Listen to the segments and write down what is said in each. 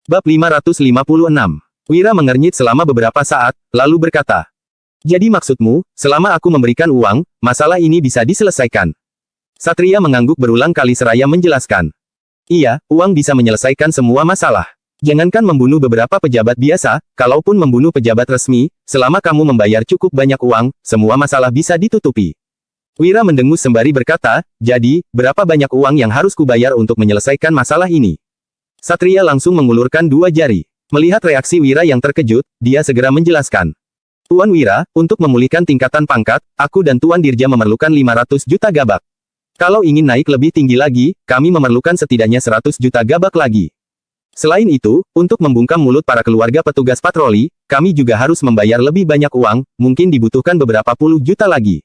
Bab 556. Wira mengernyit selama beberapa saat, lalu berkata, "Jadi maksudmu, selama aku memberikan uang, masalah ini bisa diselesaikan?" Satria mengangguk berulang kali seraya menjelaskan. "Iya, uang bisa menyelesaikan semua masalah. Jangankan membunuh beberapa pejabat biasa, kalaupun membunuh pejabat resmi, selama kamu membayar cukup banyak uang, semua masalah bisa ditutupi." Wira mendengus sembari berkata, "Jadi, berapa banyak uang yang harus kubayar untuk menyelesaikan masalah ini?" Satria langsung mengulurkan dua jari. Melihat reaksi Wira yang terkejut, dia segera menjelaskan. "Tuan Wira, untuk memulihkan tingkatan pangkat, aku dan Tuan Dirja memerlukan 500 juta gabak. Kalau ingin naik lebih tinggi lagi, kami memerlukan setidaknya 100 juta gabak lagi. Selain itu, untuk membungkam mulut para keluarga petugas patroli, kami juga harus membayar lebih banyak uang, mungkin dibutuhkan beberapa puluh juta lagi.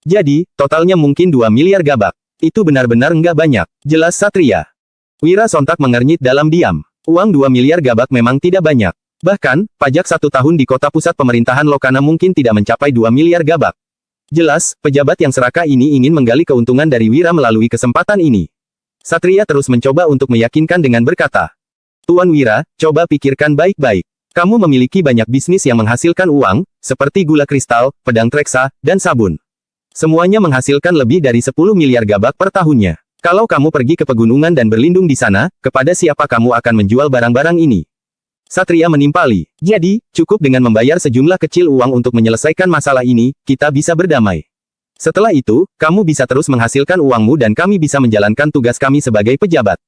Jadi, totalnya mungkin 2 miliar gabak. Itu benar-benar nggak banyak," jelas Satria. Wira sontak mengernyit dalam diam. Uang 2 miliar gabak memang tidak banyak. Bahkan, pajak 1 tahun di kota pusat pemerintahan Lokana mungkin tidak mencapai 2 miliar gabak. Jelas, pejabat yang serakah ini ingin menggali keuntungan dari Wira melalui kesempatan ini. Satria terus mencoba untuk meyakinkan dengan berkata, "Tuan Wira, coba pikirkan baik-baik. Kamu memiliki banyak bisnis yang menghasilkan uang, seperti gula kristal, pedang treksa, dan sabun. Semuanya menghasilkan lebih dari 10 miliar gabak per tahunnya. Kalau kamu pergi ke pegunungan dan berlindung di sana, kepada siapa kamu akan menjual barang-barang ini?" Satria menimpali. "Jadi, cukup dengan membayar sejumlah kecil uang untuk menyelesaikan masalah ini, kita bisa berdamai. Setelah itu, kamu bisa terus menghasilkan uangmu dan kami bisa menjalankan tugas kami sebagai pejabat.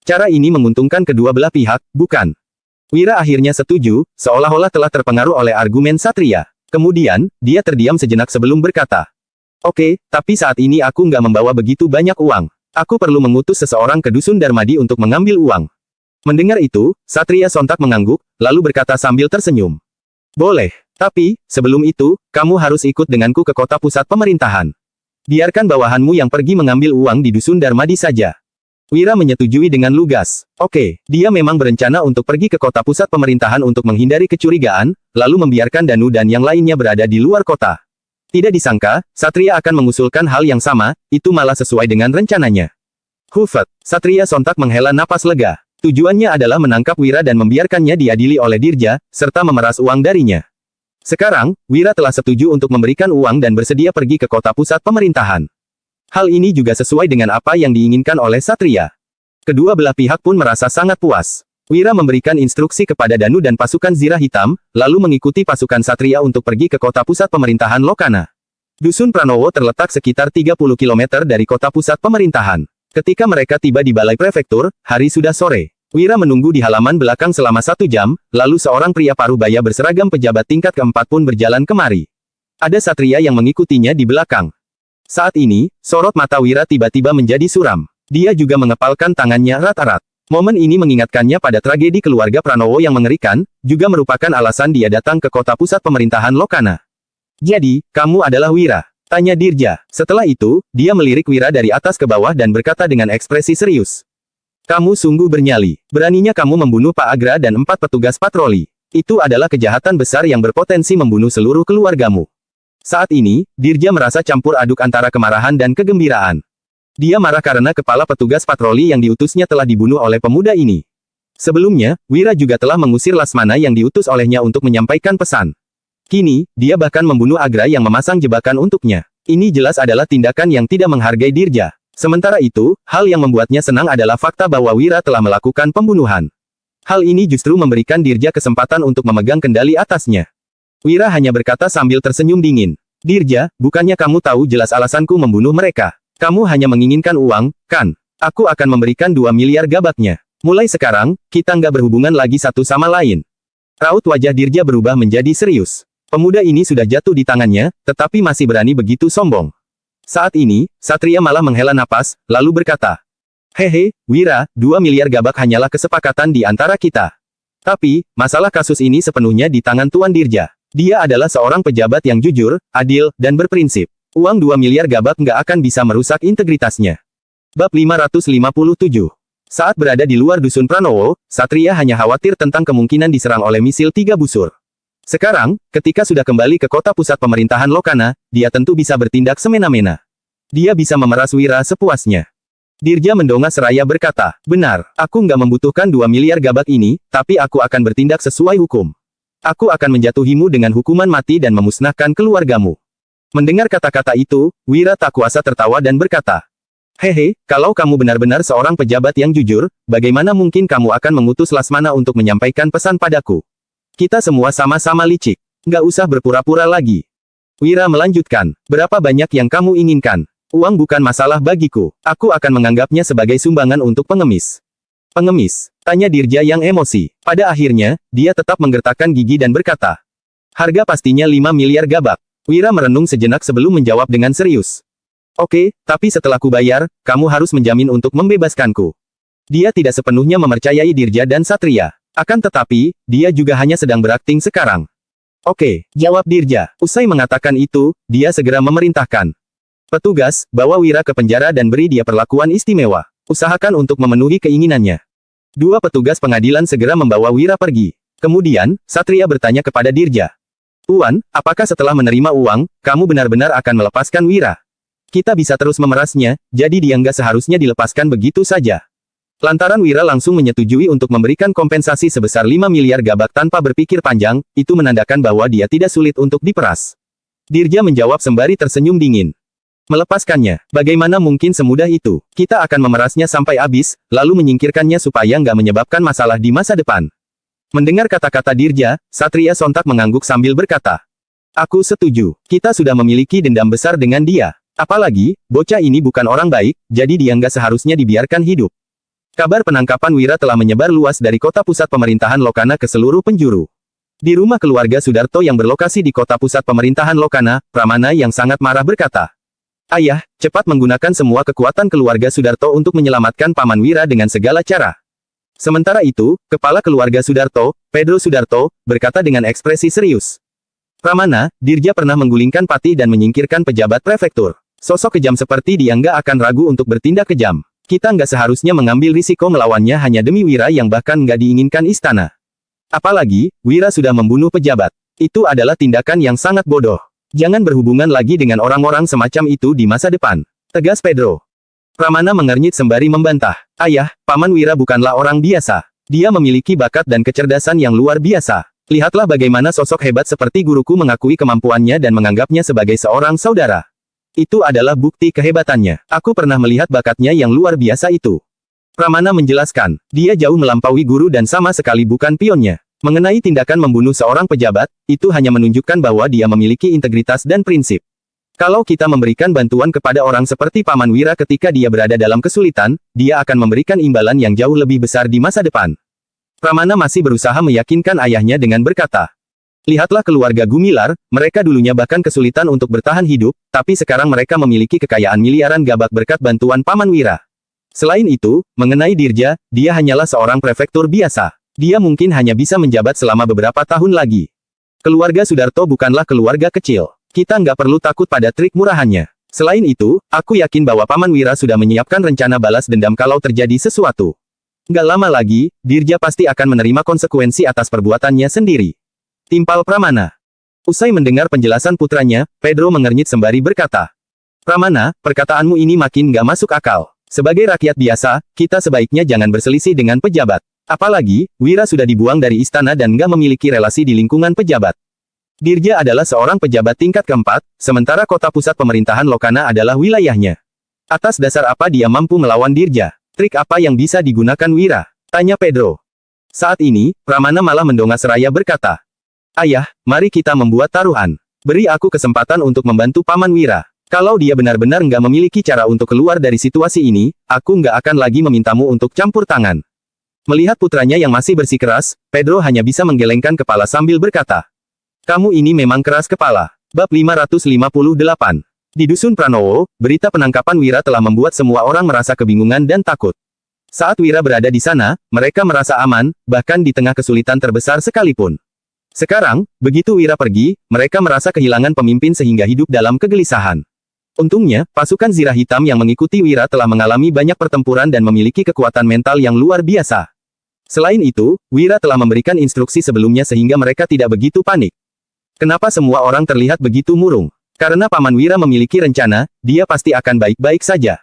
Cara ini menguntungkan kedua belah pihak, bukan?" Wira akhirnya setuju, seolah-olah telah terpengaruh oleh argumen Satria. Kemudian, dia terdiam sejenak sebelum berkata, "Oke, tapi saat ini aku nggak membawa begitu banyak uang. Aku perlu mengutus seseorang ke Dusun Darmadi untuk mengambil uang." Mendengar itu, Satria sontak mengangguk, lalu berkata sambil tersenyum. "Boleh. Tapi, sebelum itu, kamu harus ikut denganku ke kota pusat pemerintahan. Biarkan bawahanmu yang pergi mengambil uang di Dusun Darmadi saja." Wira menyetujui dengan lugas. Oke, dia memang berencana untuk pergi ke kota pusat pemerintahan untuk menghindari kecurigaan, lalu membiarkan Danu dan yang lainnya berada di luar kota. Tidak disangka, Satria akan mengusulkan hal yang sama, itu malah sesuai dengan rencananya. Hufet, Satria sontak menghela napas lega. Tujuannya adalah menangkap Wira dan membiarkannya diadili oleh Dirja, serta memeras uang darinya. Sekarang, Wira telah setuju untuk memberikan uang dan bersedia pergi ke kota pusat pemerintahan. Hal ini juga sesuai dengan apa yang diinginkan oleh Satria. Kedua belah pihak pun merasa sangat puas. Wira memberikan instruksi kepada Danu dan pasukan Zirah Hitam, lalu mengikuti pasukan Satria untuk pergi ke kota pusat pemerintahan Lokana. Dusun Pranowo terletak sekitar 30 km dari kota pusat pemerintahan. Ketika mereka tiba di balai prefektur, hari sudah sore. Wira menunggu di halaman belakang selama 1 jam, lalu seorang pria parubaya berseragam pejabat tingkat keempat pun berjalan kemari. Ada Satria yang mengikutinya di belakang. Saat ini, sorot mata Wira tiba-tiba menjadi suram. Dia juga mengepalkan tangannya erat-erat. Momen ini mengingatkannya pada tragedi keluarga Pranowo yang mengerikan, juga merupakan alasan dia datang ke kota pusat pemerintahan Lokana. "Jadi, kamu adalah Wira?" tanya Dirja. Setelah itu, dia melirik Wira dari atas ke bawah dan berkata dengan ekspresi serius. "Kamu sungguh bernyali. Beraninya kamu membunuh Pak Agra dan 4 petugas patroli. Itu adalah kejahatan besar yang berpotensi membunuh seluruh keluargamu." Saat ini, Dirja merasa campur aduk antara kemarahan dan kegembiraan. Dia marah karena kepala petugas patroli yang diutusnya telah dibunuh oleh pemuda ini. Sebelumnya, Wira juga telah mengusir Lasmana yang diutus olehnya untuk menyampaikan pesan. Kini, dia bahkan membunuh Agra yang memasang jebakan untuknya. Ini jelas adalah tindakan yang tidak menghargai Dirja. Sementara itu, hal yang membuatnya senang adalah fakta bahwa Wira telah melakukan pembunuhan. Hal ini justru memberikan Dirja kesempatan untuk memegang kendali atasnya. Wira hanya berkata sambil tersenyum dingin. "Dirja, bukannya kamu tahu jelas alasanku membunuh mereka? Kamu hanya menginginkan uang, kan? Aku akan memberikan 2 miliar gabaknya. Mulai sekarang, kita nggak berhubungan lagi satu sama lain." Raut wajah Dirja berubah menjadi serius. Pemuda ini sudah jatuh di tangannya, tetapi masih berani begitu sombong. Saat ini, Satria malah menghela napas, lalu berkata, "Hehe, Wira, 2 miliar gabak hanyalah kesepakatan di antara kita. Tapi, masalah kasus ini sepenuhnya di tangan Tuan Dirja. Dia adalah seorang pejabat yang jujur, adil, dan berprinsip. Uang 2 miliar gabak nggak akan bisa merusak integritasnya." Bab 557. Saat berada di luar Dusun Pranowo, Satria hanya khawatir tentang kemungkinan diserang oleh misil 3 busur. Sekarang, ketika sudah kembali ke kota pusat pemerintahan Lokana, dia tentu bisa bertindak semena-mena. Dia bisa memeras Wira sepuasnya. Dirja mendongak seraya berkata, benar, aku nggak membutuhkan 2 miliar gabat ini, tapi aku akan bertindak sesuai hukum. Aku akan menjatuhimu dengan hukuman mati dan memusnahkan keluargamu. Mendengar kata-kata itu, Wira tak kuasa tertawa dan berkata, hehe, kalau kamu benar-benar seorang pejabat yang jujur, bagaimana mungkin kamu akan mengutus Lasmana untuk menyampaikan pesan padaku? Kita semua sama-sama licik. Nggak usah berpura-pura lagi. Wira melanjutkan, berapa banyak yang kamu inginkan? Uang bukan masalah bagiku. Aku akan menganggapnya sebagai sumbangan untuk pengemis. Pengemis? Tanya Dirja yang emosi. Pada akhirnya, dia tetap menggertakkan gigi dan berkata, harga pastinya 5 miliar gabak. Wira merenung sejenak sebelum menjawab dengan serius. Oke, tapi setelah kubayar, kamu harus menjamin untuk membebaskanku. Dia tidak sepenuhnya mempercayai Dirja dan Satria. Akan tetapi, dia juga hanya sedang berakting sekarang. Oke, jawab Dirja. Usai mengatakan itu, dia segera memerintahkan. Petugas, bawa Wira ke penjara dan beri dia perlakuan istimewa. Usahakan untuk memenuhi keinginannya. 2 petugas pengadilan segera membawa Wira pergi. Kemudian, Satria bertanya kepada Dirja. Tuan, apakah setelah menerima uang, kamu benar-benar akan melepaskan Wira? Kita bisa terus memerasnya, jadi dia nggak seharusnya dilepaskan begitu saja. Lantaran Wira langsung menyetujui untuk memberikan kompensasi sebesar 5 miliar gabak tanpa berpikir panjang, itu menandakan bahwa dia tidak sulit untuk diperas. Dirja menjawab sembari tersenyum dingin. Melepaskannya, bagaimana mungkin semudah itu? Kita akan memerasnya sampai habis, lalu menyingkirkannya supaya nggak menyebabkan masalah di masa depan. Mendengar kata-kata Dirja, Satria sontak mengangguk sambil berkata, aku setuju, kita sudah memiliki dendam besar dengan dia. Apalagi, bocah ini bukan orang baik, jadi dia nggak seharusnya dibiarkan hidup. Kabar penangkapan Wira telah menyebar luas dari kota pusat pemerintahan Lokana ke seluruh penjuru. Di rumah keluarga Sudarto yang berlokasi di kota pusat pemerintahan Lokana, Pramana yang sangat marah berkata, ayah, cepat menggunakan semua kekuatan keluarga Sudarto untuk menyelamatkan Paman Wira dengan segala cara. Sementara itu, kepala keluarga Sudarto, Pedro Sudarto, berkata dengan ekspresi serius. Pramana, Dirja pernah menggulingkan Pati dan menyingkirkan pejabat prefektur. Sosok kejam seperti dia nggak akan ragu untuk bertindak kejam. Kita nggak seharusnya mengambil risiko melawannya hanya demi Wira yang bahkan nggak diinginkan istana. Apalagi, Wira sudah membunuh pejabat. Itu adalah tindakan yang sangat bodoh. Jangan berhubungan lagi dengan orang-orang semacam itu di masa depan. Tegas Pedro. Pramana mengernyit sembari membantah. Ayah, Paman Wira bukanlah orang biasa. Dia memiliki bakat dan kecerdasan yang luar biasa. Lihatlah bagaimana sosok hebat seperti guruku mengakui kemampuannya dan menganggapnya sebagai seorang saudara. Itu adalah bukti kehebatannya. Aku pernah melihat bakatnya yang luar biasa itu. Pramana menjelaskan, dia jauh melampaui guru dan sama sekali bukan pionnya. Mengenai tindakan membunuh seorang pejabat, itu hanya menunjukkan bahwa dia memiliki integritas dan prinsip. Kalau kita memberikan bantuan kepada orang seperti Paman Wira ketika dia berada dalam kesulitan, dia akan memberikan imbalan yang jauh lebih besar di masa depan. Pramana masih berusaha meyakinkan ayahnya dengan berkata, lihatlah keluarga Gumilar, mereka dulunya bahkan kesulitan untuk bertahan hidup, tapi sekarang mereka memiliki kekayaan miliaran gabak berkat bantuan Paman Wira. Selain itu, mengenai Dirja, dia hanyalah seorang prefektur biasa. Dia mungkin hanya bisa menjabat selama beberapa tahun lagi. Keluarga Sudarto bukanlah keluarga kecil. Kita nggak perlu takut pada trik murahannya. Selain itu, aku yakin bahwa Paman Wira sudah menyiapkan rencana balas dendam kalau terjadi sesuatu. Nggak lama lagi, Dirja pasti akan menerima konsekuensi atas perbuatannya sendiri. Timpal Pramana. Usai mendengar penjelasan putranya, Pedro mengernyit sembari berkata, Pramana, perkataanmu ini makin nggak masuk akal. Sebagai rakyat biasa, kita sebaiknya jangan berselisih dengan pejabat. Apalagi, Wira sudah dibuang dari istana dan nggak memiliki relasi di lingkungan pejabat. Dirja adalah seorang pejabat tingkat keempat, sementara kota pusat pemerintahan Lokana adalah wilayahnya. Atas dasar apa dia mampu melawan Dirja? Trik apa yang bisa digunakan Wira? Tanya Pedro. Saat ini, Pramana malah mendongak seraya berkata, ayah, mari kita membuat taruhan. Beri aku kesempatan untuk membantu Paman Wira. Kalau dia benar-benar nggak memiliki cara untuk keluar dari situasi ini, aku nggak akan lagi memintamu untuk campur tangan. Melihat putranya yang masih bersikeras, Pedro hanya bisa menggelengkan kepala sambil berkata, kamu ini memang keras kepala. Bab 558. Di Dusun Pranowo, berita penangkapan Wira telah membuat semua orang merasa kebingungan dan takut. Saat Wira berada di sana, mereka merasa aman, bahkan di tengah kesulitan terbesar sekalipun. Sekarang, begitu Wira pergi, mereka merasa kehilangan pemimpin sehingga hidup dalam kegelisahan. Untungnya, pasukan Zirah Hitam yang mengikuti Wira telah mengalami banyak pertempuran dan memiliki kekuatan mental yang luar biasa. Selain itu, Wira telah memberikan instruksi sebelumnya sehingga mereka tidak begitu panik. Kenapa semua orang terlihat begitu murung? Karena Paman Wira memiliki rencana, dia pasti akan baik-baik saja.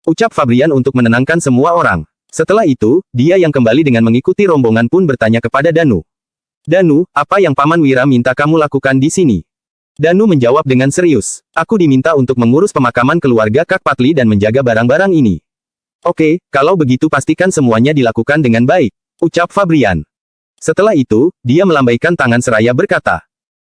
Ucap Fabrian untuk menenangkan semua orang. Setelah itu, dia yang kembali dengan mengikuti rombongan pun bertanya kepada Danu. Danu, apa yang Paman Wira minta kamu lakukan di sini? Danu menjawab dengan serius. Aku diminta untuk mengurus pemakaman keluarga Kak Patli dan menjaga barang-barang ini. Oke, kalau begitu pastikan semuanya dilakukan dengan baik. Ucap Fabrian. Setelah itu, dia melambaikan tangan seraya berkata.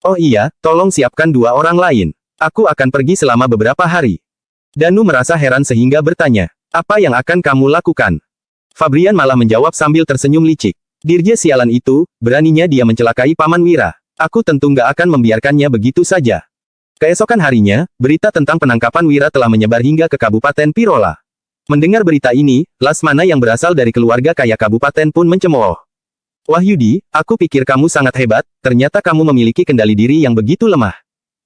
Oh iya, tolong siapkan 2 orang lain. Aku akan pergi selama beberapa hari. Danu merasa heran sehingga bertanya. Apa yang akan kamu lakukan? Fabrian malah menjawab sambil tersenyum licik. Dirja sialan itu, beraninya dia mencelakai Paman Wira. Aku tentu nggak akan membiarkannya begitu saja. Keesokan harinya, berita tentang penangkapan Wira telah menyebar hingga ke Kabupaten Pirola. Mendengar berita ini, Lasmana yang berasal dari keluarga kaya kabupaten pun mencemooh. Wahyudi, aku pikir kamu sangat hebat, ternyata kamu memiliki kendali diri yang begitu lemah.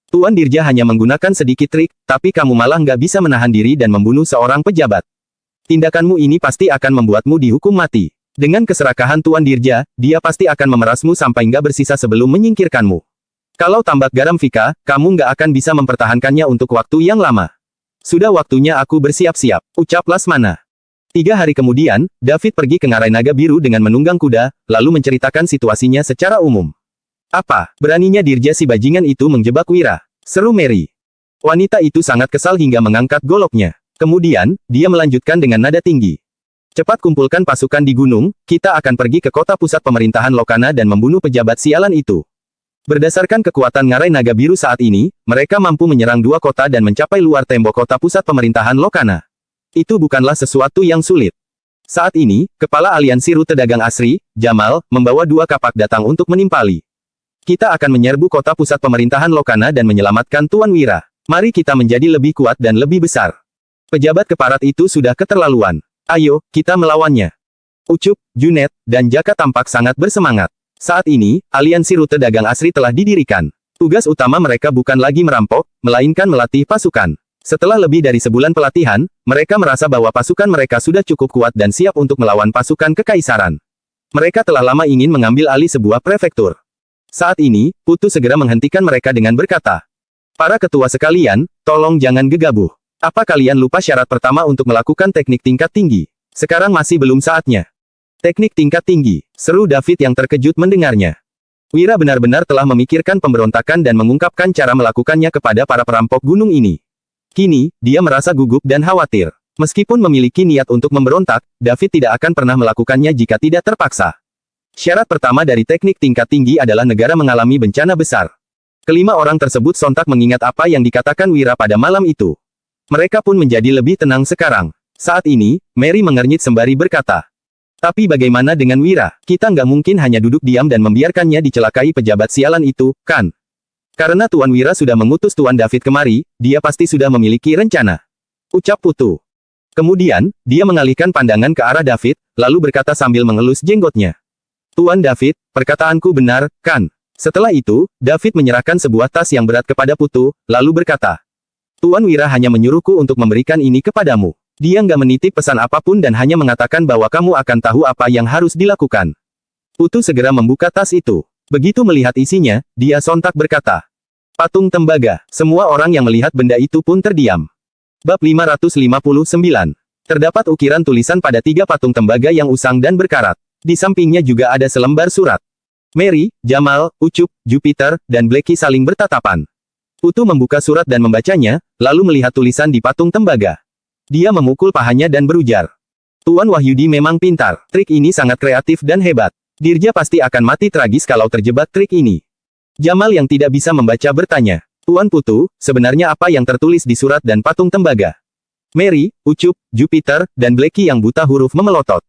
Tuan Dirja hanya menggunakan sedikit trik, tapi kamu malah nggak bisa menahan diri dan membunuh seorang pejabat. Tindakanmu ini pasti akan membuatmu dihukum mati. Dengan keserakahan Tuan Dirja, dia pasti akan memerasmu sampai nggak bersisa sebelum menyingkirkanmu. Kalau tambak garam Vika, kamu nggak akan bisa mempertahankannya untuk waktu yang lama. Sudah waktunya aku bersiap-siap, ucap Lasmana. 3 hari kemudian, David pergi ke Ngarai Naga Biru dengan menunggang kuda, lalu menceritakan situasinya secara umum. Apa, beraninya Dirja si bajingan itu menjebak Wira? Seru Mary. Wanita itu sangat kesal hingga mengangkat goloknya. Kemudian, dia melanjutkan dengan nada tinggi. Cepat kumpulkan pasukan di gunung, kita akan pergi ke kota pusat pemerintahan Lokana dan membunuh pejabat sialan itu. Berdasarkan kekuatan Ngarai Naga Biru saat ini, mereka mampu menyerang 2 kota dan mencapai luar tembok kota pusat pemerintahan Lokana. Itu bukanlah sesuatu yang sulit. Saat ini, Kepala Aliansi Rute Dagang Asri, Jamal, membawa 2 kapak datang untuk menimpali. Kita akan menyerbu kota pusat pemerintahan Lokana dan menyelamatkan Tuan Wira. Mari kita menjadi lebih kuat dan lebih besar. Pejabat keparat itu sudah keterlaluan. Ayo, kita melawannya. Ucup, Junet, dan Jaka tampak sangat bersemangat. Saat ini, Aliansi Rute Dagang Asri telah didirikan. Tugas utama mereka bukan lagi merampok, melainkan melatih pasukan. Setelah lebih dari sebulan pelatihan, mereka merasa bahwa pasukan mereka sudah cukup kuat dan siap untuk melawan pasukan kekaisaran. Mereka telah lama ingin mengambil alih sebuah prefektur. Saat ini, Putu segera menghentikan mereka dengan berkata, para ketua sekalian, tolong jangan gegabah. Apa kalian lupa syarat pertama untuk melakukan teknik tingkat tinggi? Sekarang masih belum saatnya. Teknik tingkat tinggi, seru David yang terkejut mendengarnya. Wira benar-benar telah memikirkan pemberontakan dan mengungkapkan cara melakukannya kepada para perampok gunung ini. Kini, dia merasa gugup dan khawatir. Meskipun memiliki niat untuk memberontak, David tidak akan pernah melakukannya jika tidak terpaksa. Syarat pertama dari teknik tingkat tinggi adalah negara mengalami bencana besar. Kelima orang tersebut sontak mengingat apa yang dikatakan Wira pada malam itu. Mereka pun menjadi lebih tenang sekarang. Saat ini, Mary mengernyit sembari berkata. Tapi bagaimana dengan Wira? Kita nggak mungkin hanya duduk diam dan membiarkannya dicelakai pejabat sialan itu, kan? Karena Tuan Wira sudah mengutus Tuan David kemari, dia pasti sudah memiliki rencana. Ucap Putu. Kemudian, dia mengalihkan pandangan ke arah David, lalu berkata sambil mengelus jenggotnya. Tuan David, perkataanku benar, kan? Setelah itu, David menyerahkan sebuah tas yang berat kepada Putu, lalu berkata. Tuan Wira hanya menyuruhku untuk memberikan ini kepadamu. Dia nggak menitip pesan apapun dan hanya mengatakan bahwa kamu akan tahu apa yang harus dilakukan. Putu segera membuka tas itu. Begitu melihat isinya, dia sontak berkata. Patung tembaga. Semua orang yang melihat benda itu pun terdiam. Bab 559. Terdapat ukiran tulisan pada 3 patung tembaga yang usang dan berkarat. Di sampingnya juga ada selembar surat. Mary, Jamal, Ucup, Jupiter, dan Blackie saling bertatapan. Putu membuka surat dan membacanya, lalu melihat tulisan di patung tembaga. Dia memukul pahanya dan berujar. Tuan Wahyudi memang pintar. Trik ini sangat kreatif dan hebat. Dirja pasti akan mati tragis kalau terjebak trik ini. Jamal yang tidak bisa membaca bertanya. Tuan Putu, sebenarnya apa yang tertulis di surat dan patung tembaga? Mary, Ucup, Jupiter, dan Blackie yang buta huruf memelotot.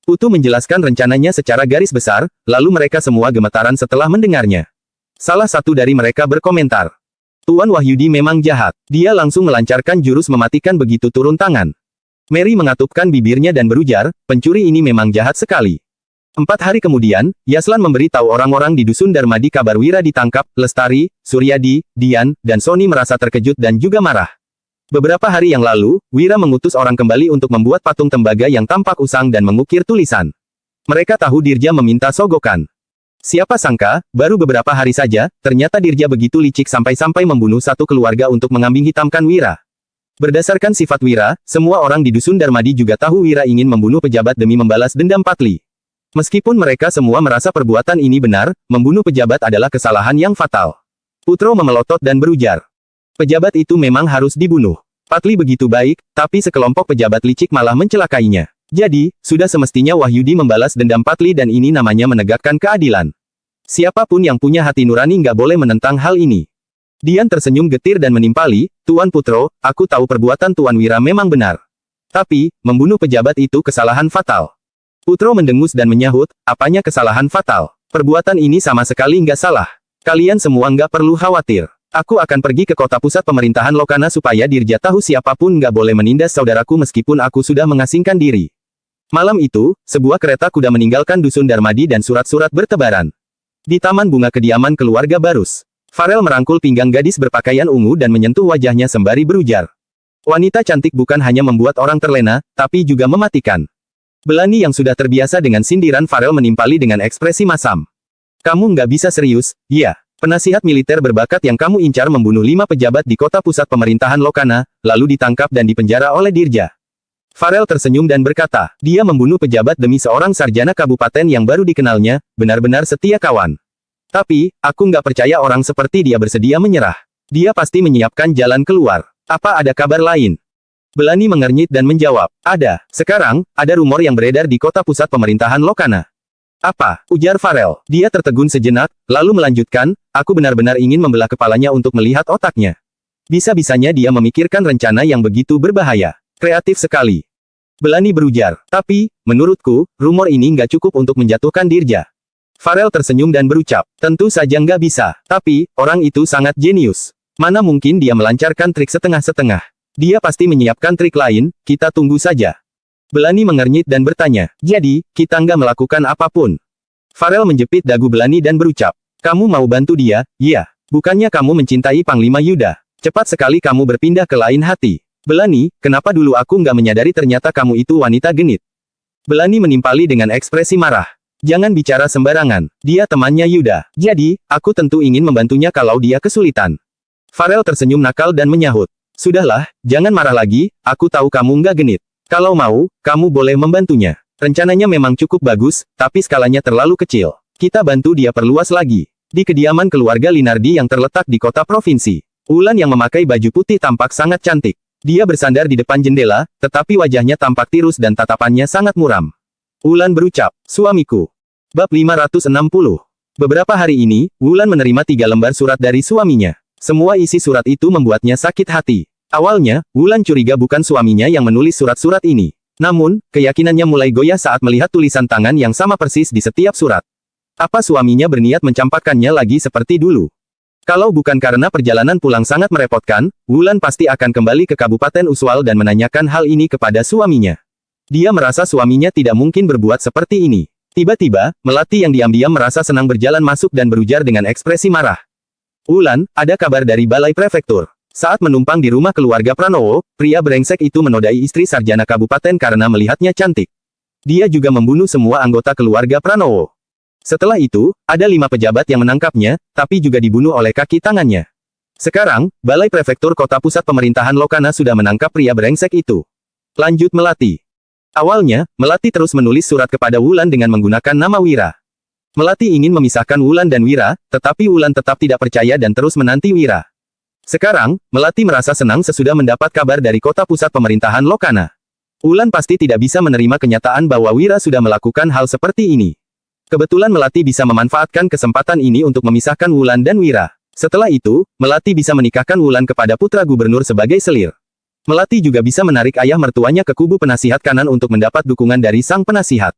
Putu menjelaskan rencananya secara garis besar, lalu mereka semua gemetaran setelah mendengarnya. Salah satu dari mereka berkomentar. Tuan Wahyudi memang jahat. Dia langsung melancarkan jurus mematikan begitu turun tangan. Mary mengatupkan bibirnya dan berujar, pencuri ini memang jahat sekali. 4 hari kemudian, Yaslan memberitahu orang-orang di Dusun Darmadi kabar Wira ditangkap. Lestari, Suryadi, Dian, dan Sony merasa terkejut dan juga marah. Beberapa hari yang lalu, Wira mengutus orang kembali untuk membuat patung tembaga yang tampak usang dan mengukir tulisan. Mereka tahu Dirja meminta sogokan. Siapa sangka, baru beberapa hari saja, ternyata Dirja begitu licik sampai-sampai membunuh satu keluarga untuk mengambing hitamkan Wira. Berdasarkan sifat Wira, semua orang di Dusun Darmadi juga tahu Wira ingin membunuh pejabat demi membalas dendam Patli. Meskipun mereka semua merasa perbuatan ini benar, membunuh pejabat adalah kesalahan yang fatal. Putro memelotot dan berujar. Pejabat itu memang harus dibunuh. Patli begitu baik, tapi sekelompok pejabat licik malah mencelakainya. Jadi, sudah semestinya Wahyudi membalas dendam Patli dan ini namanya menegakkan keadilan. Siapapun yang punya hati nurani nggak boleh menentang hal ini. Dian tersenyum getir dan menimpali, Tuan Putro, aku tahu perbuatan Tuan Wira memang benar. Tapi, membunuh pejabat itu kesalahan fatal. Putro mendengus dan menyahut, apanya kesalahan fatal? Perbuatan ini sama sekali nggak salah. Kalian semua nggak perlu khawatir. Aku akan pergi ke kota pusat pemerintahan Lokana supaya Dirja tahu siapapun nggak boleh menindas saudaraku meskipun aku sudah mengasingkan diri. Malam itu, sebuah kereta kuda meninggalkan Dusun Darmadi dan surat-surat bertebaran. Di taman bunga kediaman keluarga Barus. Farel merangkul pinggang gadis berpakaian ungu dan menyentuh wajahnya sembari berujar. Wanita cantik bukan hanya membuat orang terlena, tapi juga mematikan. Belani yang sudah terbiasa dengan sindiran Farel menimpali dengan ekspresi masam. Kamu nggak bisa serius, ya? Penasihat militer berbakat yang kamu incar membunuh 5 pejabat di kota pusat pemerintahan Lokana, lalu ditangkap dan dipenjara oleh Dirja. Farel tersenyum dan berkata, dia membunuh pejabat demi seorang sarjana kabupaten yang baru dikenalnya, benar-benar setia kawan. Tapi, aku nggak percaya orang seperti dia bersedia menyerah. Dia pasti menyiapkan jalan keluar. Apa ada kabar lain? Belani mengernyit dan menjawab, ada. Sekarang, ada rumor yang beredar di kota pusat pemerintahan Lokana. Apa? Ujar Farel. Dia tertegun sejenak, lalu melanjutkan, aku benar-benar ingin membelah kepalanya untuk melihat otaknya. Bisa-bisanya dia memikirkan rencana yang begitu berbahaya. Kreatif sekali. Belani berujar, tapi, menurutku, rumor ini nggak cukup untuk menjatuhkan Dirja. Farel tersenyum dan berucap, tentu saja nggak bisa, tapi, orang itu sangat jenius. Mana mungkin dia melancarkan trik setengah-setengah. Dia pasti menyiapkan trik lain, kita tunggu saja. Belani mengernyit dan bertanya, jadi, kita nggak melakukan apapun. Farel menjepit dagu Belani dan berucap, kamu mau bantu dia, iya. Bukannya kamu mencintai Panglima Yuda. Cepat sekali kamu berpindah ke lain hati. Belani, kenapa dulu aku nggak menyadari ternyata kamu itu wanita genit? Belani menimpali dengan ekspresi marah. Jangan bicara sembarangan, dia temannya Yuda. Jadi, aku tentu ingin membantunya kalau dia kesulitan. Farel tersenyum nakal dan menyahut. Sudahlah, jangan marah lagi, aku tahu kamu nggak genit. Kalau mau, kamu boleh membantunya. Rencananya memang cukup bagus, tapi skalanya terlalu kecil. Kita bantu dia perluas lagi. Di kediaman keluarga Linardi yang terletak di kota provinsi. Wulan yang memakai baju putih tampak sangat cantik. Dia bersandar di depan jendela, tetapi wajahnya tampak tirus dan tatapannya sangat muram. Wulan berucap, suamiku. Bab 560. Beberapa hari ini, Wulan menerima 3 lembar surat dari suaminya. Semua isi surat itu membuatnya sakit hati. Awalnya, Wulan curiga bukan suaminya yang menulis surat-surat ini. Namun, keyakinannya mulai goyah saat melihat tulisan tangan yang sama persis di setiap surat. Apa suaminya berniat mencampakkannya lagi seperti dulu? Kalau bukan karena perjalanan pulang sangat merepotkan, Wulan pasti akan kembali ke Kabupaten Uswal dan menanyakan hal ini kepada suaminya. Dia merasa suaminya tidak mungkin berbuat seperti ini. Tiba-tiba, Melati yang diam-diam merasa senang berjalan masuk dan berujar dengan ekspresi marah. Wulan, ada kabar dari Balai Prefektur. Saat menumpang di rumah keluarga Pranowo, pria brengsek itu menodai istri sarjana kabupaten karena melihatnya cantik. Dia juga membunuh semua anggota keluarga Pranowo. Setelah itu, ada 5 pejabat yang menangkapnya, tapi juga dibunuh oleh kaki tangannya. Sekarang, Balai Prefektur Kota Pusat Pemerintahan Lokana sudah menangkap pria brengsek itu. Lanjut Melati. Awalnya, Melati terus menulis surat kepada Wulan dengan menggunakan nama Wira. Melati ingin memisahkan Wulan dan Wira, tetapi Wulan tetap tidak percaya dan terus menanti Wira. Sekarang, Melati merasa senang sesudah mendapat kabar dari kota pusat pemerintahan Lokana. Wulan pasti tidak bisa menerima kenyataan bahwa Wira sudah melakukan hal seperti ini. Kebetulan Melati bisa memanfaatkan kesempatan ini untuk memisahkan Wulan dan Wira. Setelah itu, Melati bisa menikahkan Wulan kepada putra gubernur sebagai selir. Melati juga bisa menarik ayah mertuanya ke kubu penasihat kanan untuk mendapat dukungan dari sang penasihat.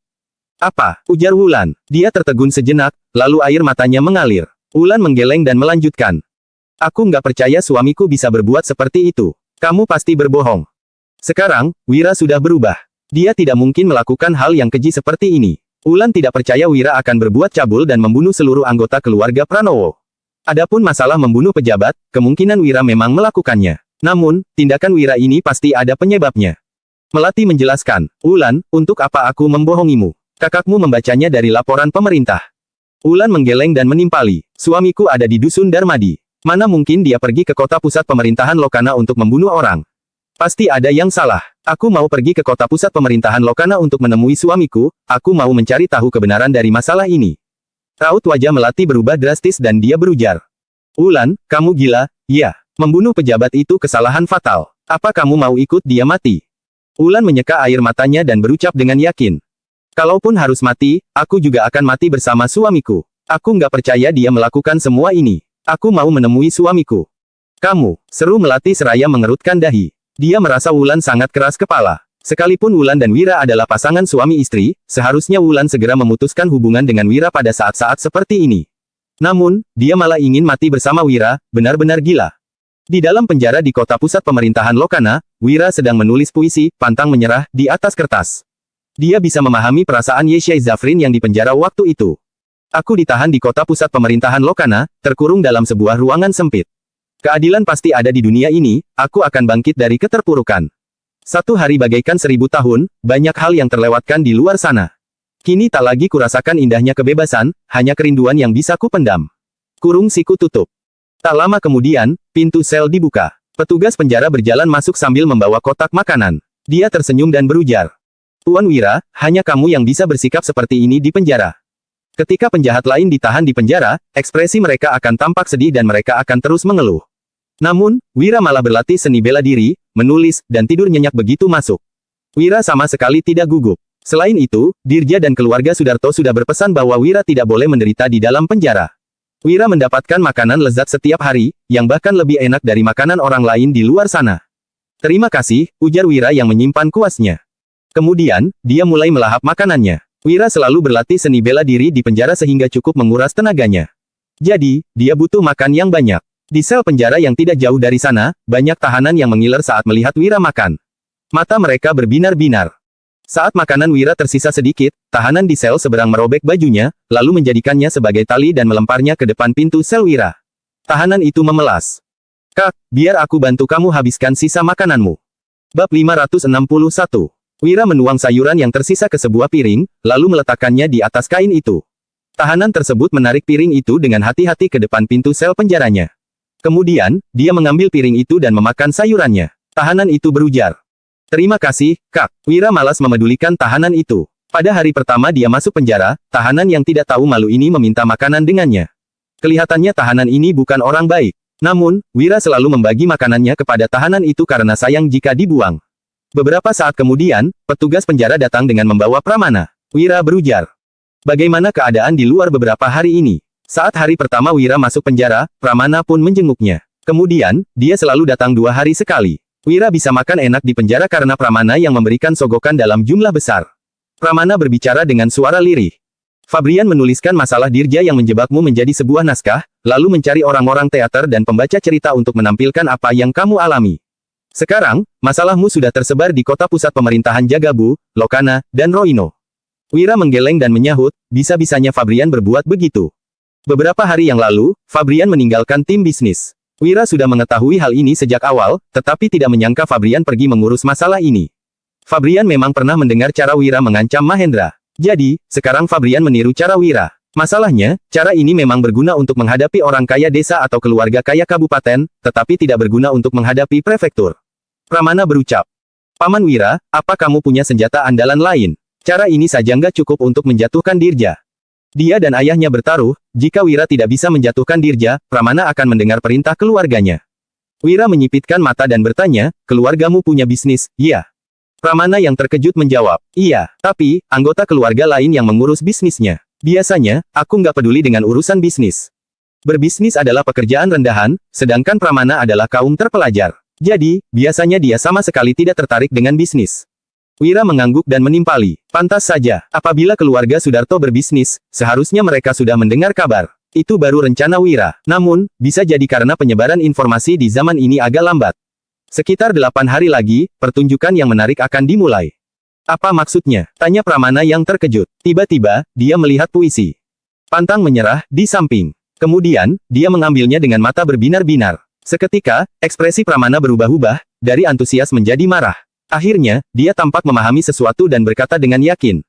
Apa? Ujar Wulan. Dia tertegun sejenak, lalu air matanya mengalir. Wulan menggeleng dan melanjutkan. Aku nggak percaya suamiku bisa berbuat seperti itu. Kamu pasti berbohong. Sekarang, Wira sudah berubah. Dia tidak mungkin melakukan hal yang keji seperti ini. Wulan tidak percaya Wira akan berbuat cabul dan membunuh seluruh anggota keluarga Pranowo. Adapun masalah membunuh pejabat, kemungkinan Wira memang melakukannya. Namun, tindakan Wira ini pasti ada penyebabnya. Melati menjelaskan, Wulan, untuk apa aku membohongimu? Kakakmu membacanya dari laporan pemerintah. Wulan menggeleng dan menimpali, suamiku ada di Dusun Darmadi. Mana mungkin dia pergi ke kota pusat pemerintahan Lokana untuk membunuh orang? Pasti ada yang salah. Aku mau pergi ke kota pusat pemerintahan Lokana untuk menemui suamiku, aku mau mencari tahu kebenaran dari masalah ini. Raut wajah Melati berubah drastis dan dia berujar. Wulan, kamu gila, ya. Membunuh pejabat itu kesalahan fatal. Apa kamu mau ikut dia mati? Wulan menyeka air matanya dan berucap dengan yakin. Kalaupun harus mati, aku juga akan mati bersama suamiku. Aku nggak percaya dia melakukan semua ini. Aku mau menemui suamiku. Kamu, seru Melati seraya mengerutkan dahi. Dia merasa Wulan sangat keras kepala. Sekalipun Wulan dan Wira adalah pasangan suami istri, seharusnya Wulan segera memutuskan hubungan dengan Wira pada saat-saat seperti ini. Namun, dia malah ingin mati bersama Wira, benar-benar gila. Di dalam penjara di kota pusat pemerintahan Lokana, Wira sedang menulis puisi, pantang menyerah, di atas kertas. Dia bisa memahami perasaan Ye Zafrin yang dipenjara waktu itu. Aku ditahan di kota pusat pemerintahan Lokana, terkurung dalam sebuah ruangan sempit. Keadilan pasti ada di dunia ini, aku akan bangkit dari keterpurukan. Satu hari bagaikan 1000 tahun, banyak hal yang terlewatkan di luar sana. Kini tak lagi kurasakan indahnya kebebasan, hanya kerinduan yang bisa kupendam. Kurung siku tutup. Tak lama kemudian, pintu sel dibuka. Petugas penjara berjalan masuk sambil membawa kotak makanan. Dia tersenyum dan berujar. Tuan Wira, hanya kamu yang bisa bersikap seperti ini di penjara. Ketika penjahat lain ditahan di penjara, ekspresi mereka akan tampak sedih dan mereka akan terus mengeluh. Namun, Wira malah berlatih seni bela diri, menulis, dan tidur nyenyak begitu masuk. Wira sama sekali tidak gugup. Selain itu, Dirja dan keluarga Sudarto sudah berpesan bahwa Wira tidak boleh menderita di dalam penjara. Wira mendapatkan makanan lezat setiap hari, yang bahkan lebih enak dari makanan orang lain di luar sana. Terima kasih, ujar Wira yang menyimpan kuasnya. Kemudian, dia mulai melahap makanannya. Wira selalu berlatih seni bela diri di penjara sehingga cukup menguras tenaganya. Jadi, dia butuh makan yang banyak. Di sel penjara yang tidak jauh dari sana, banyak tahanan yang mengiler saat melihat Wira makan. Mata mereka berbinar-binar. Saat makanan Wira tersisa sedikit, tahanan di sel seberang merobek bajunya, lalu menjadikannya sebagai tali dan melemparnya ke depan pintu sel Wira. Tahanan itu memelas. Kak, biar aku bantu kamu habiskan sisa makananmu. Bab 561. Wira menuang sayuran yang tersisa ke sebuah piring, lalu meletakkannya di atas kain itu. Tahanan tersebut menarik piring itu dengan hati-hati ke depan pintu sel penjaranya. Kemudian, dia mengambil piring itu dan memakan sayurannya. Tahanan itu berujar. Terima kasih, Kak. Wira malas memedulikan tahanan itu. Pada hari pertama dia masuk penjara, tahanan yang tidak tahu malu ini meminta makanan dengannya. Kelihatannya tahanan ini bukan orang baik. Namun, Wira selalu membagi makanannya kepada tahanan itu karena sayang jika dibuang. Beberapa saat kemudian, petugas penjara datang dengan membawa Pramana. Wira berujar. Bagaimana keadaan di luar beberapa hari ini? Saat hari pertama Wira masuk penjara, Pramana pun menjenguknya. Kemudian, dia selalu datang 2 hari sekali. Wira bisa makan enak di penjara karena Pramana yang memberikan sogokan dalam jumlah besar. Pramana berbicara dengan suara lirih. Fabrian menuliskan masalah Dirja yang menjebakmu menjadi sebuah naskah, lalu mencari orang-orang teater dan pembaca cerita untuk menampilkan apa yang kamu alami. Sekarang, masalahmu sudah tersebar di kota pusat pemerintahan Jagabu, Lokana, dan Roino. Wira menggeleng dan menyahut, bisa-bisanya Fabrian berbuat begitu. Beberapa hari yang lalu, Fabrian meninggalkan tim bisnis. Wira sudah mengetahui hal ini sejak awal, tetapi tidak menyangka Fabrian pergi mengurus masalah ini. Fabrian memang pernah mendengar cara Wira mengancam Mahendra. Jadi, sekarang Fabrian meniru cara Wira. Masalahnya, cara ini memang berguna untuk menghadapi orang kaya desa atau keluarga kaya kabupaten, tetapi tidak berguna untuk menghadapi prefektur. Pramana berucap. Paman Wira, apa kamu punya senjata andalan lain? Cara ini saja nggak cukup untuk menjatuhkan Dirja. Dia dan ayahnya bertaruh, jika Wira tidak bisa menjatuhkan Dirja, Pramana akan mendengar perintah keluarganya. Wira menyipitkan mata dan bertanya, keluargamu punya bisnis, iya? Pramana yang terkejut menjawab, iya, tapi, anggota keluarga lain yang mengurus bisnisnya. Biasanya, aku nggak peduli dengan urusan bisnis. Berbisnis adalah pekerjaan rendahan, sedangkan Pramana adalah kaum terpelajar. Jadi, biasanya dia sama sekali tidak tertarik dengan bisnis. Wira mengangguk dan menimpali. Pantas saja, apabila keluarga Sudarto berbisnis, seharusnya mereka sudah mendengar kabar. Itu baru rencana Wira. Namun, bisa jadi karena penyebaran informasi di zaman ini agak lambat. Sekitar 8 hari lagi, pertunjukan yang menarik akan dimulai. Apa maksudnya? Tanya Pramana yang terkejut. Tiba-tiba, dia melihat puisi. Pantang menyerah, di samping. Kemudian, dia mengambilnya dengan mata berbinar-binar. Seketika, ekspresi Pramana berubah-ubah, dari antusias menjadi marah. Akhirnya, dia tampak memahami sesuatu dan berkata dengan yakin.